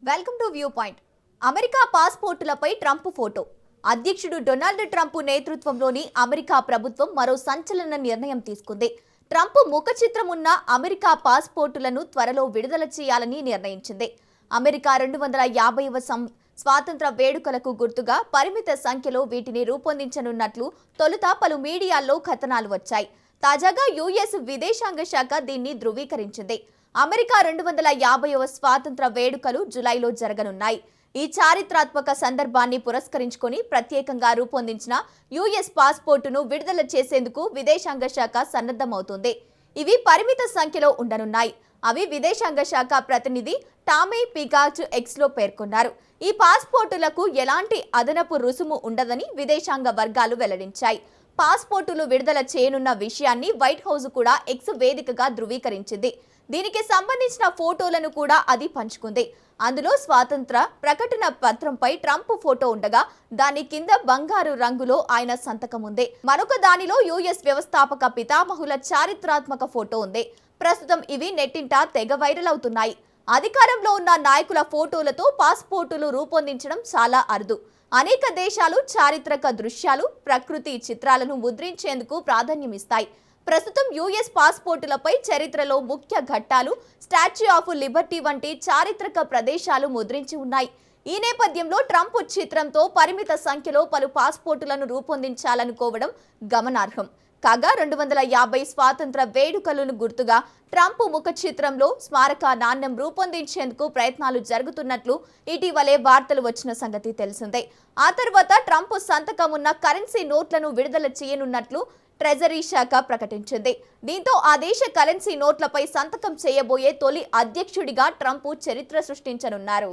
Welcome to view point. America పాస్పోర్టులపై Trump photo. అధ్యక్షుడు Donald Trump నేతృత్వంలోని అమెరికా ప్రభుత్వం మరో సంచలన నిర్ణయం తీసుకుంది. ట్రంప్ ముఖ చిత్రం ఉన్న అమెరికా పాస్పోర్టులను త్వరలో విడుదల చేయాలని నిర్ణయించింది. అమెరికా 250వ స్వాతంత్ర వేడుకలకు గుర్తుగా పరిమిత సంఖ్యలో వీటిని రూపొందించనున్నట్లు తొలుత పలు మీడియాల్లో కథనాలు వచ్చాయి. తాజాగా యుఎస్ విదేశాంగ శాఖ దీన్ని ధృవీకరించింది. అమెరికా 250వ స్వాతంత్ర వేడుకలు జూలైలో జరగనున్నాయి. ఈ చారిత్రాత్మక సందర్భాన్ని పురస్కరించుకొని ప్రత్యేకంగా రూపొందించిన యుఎస్ పాస్పోర్టును విడుదల చేసేందుకు విదేశాంగ శాఖ సన్నద్ధమవుతుంది. ఇవి పరిమిత సంఖ్యలో ఉండనున్నాయి. అవి విదేశాంగ శాఖ ప్రతినిధి టామీ పికాచ్ ఎక్స్లో పేర్కొన్నారు. ఈ పాస్పోర్టులకు ఎలాంటి అదనపు రుసుము ఉండదని విదేశాంగ వర్గాలు వెల్లడించాయి. పాస్పోర్టులు విడుదల చేయనున్న విషయాన్ని వైట్ హౌస్ కూడా ఎక్స్ వేదికగా ధృవీకరించింది. దీనికి సంబంధించిన ఫోటోలను కూడా అది పంచుకుంది. అందులో స్వాతంత్ర ప్రకటన పత్రంపై ట్రంప్ ఫోటో ఉండగా దాని కింద బంగారు రంగులో ఆయన సంతకం ఉంది. మరొక దానిలో యుఎస్ వ్యవస్థాపక పితామహుల చారిత్రాత్మక ఫోటో ఉంది. ప్రస్తుతం ఇవి నెట్టింట తెగ వైరల్ అవుతున్నాయి. అధికారంలో ఉన్న నాయకుల ఫోటోలతో పాస్పోర్టులు రూపొందించడం చాలా అరుదు. అనేక దేశాలు చారిత్రక దృశ్యాలు, ప్రకృతి చిత్రాలను ముద్రించేందుకు ప్రాధాన్యమిస్తాయి. ప్రస్తుతం యుఎస్ పాస్పోర్టులపై చరిత్రలో ముఖ్య ఘట్టాలు, స్టాచ్యూ ఆఫ్ లిబర్టీ వంటి చారిత్రక ప్రదేశాలు ముద్రించి ఉన్నాయి. ఈ నేపథ్యంలో ట్రంప్ చిత్రంతో పరిమిత సంఖ్యలో పలు పాస్పోర్టులను రూపొందించాలనుకోవడం గమనార్హం. కాగా 250 స్వాతంత్ర వేడుకలను గుర్తుగా ట్రంప్ ముఖ చిత్రంలో స్మారక నాణ్యం రూపొందించేందుకు ప్రయత్నాలు జరుగుతున్నట్లు ఇటీవలే వార్తలు వచ్చిన సంగతి తెలిసిందే. ఆ తర్వాత ట్రంప్ సంతకం ఉన్న కరెన్సీ నోట్లను విడుదల చేయనున్నట్లు ట్రెజరీ శాఖ ప్రకటించింది. దీంతో ఆ దేశ కరెన్సీ నోట్లపై సంతకం చేయబోయే తొలి అధ్యక్షుడిగా ట్రంప్ చరిత్ర సృష్టించనున్నారు.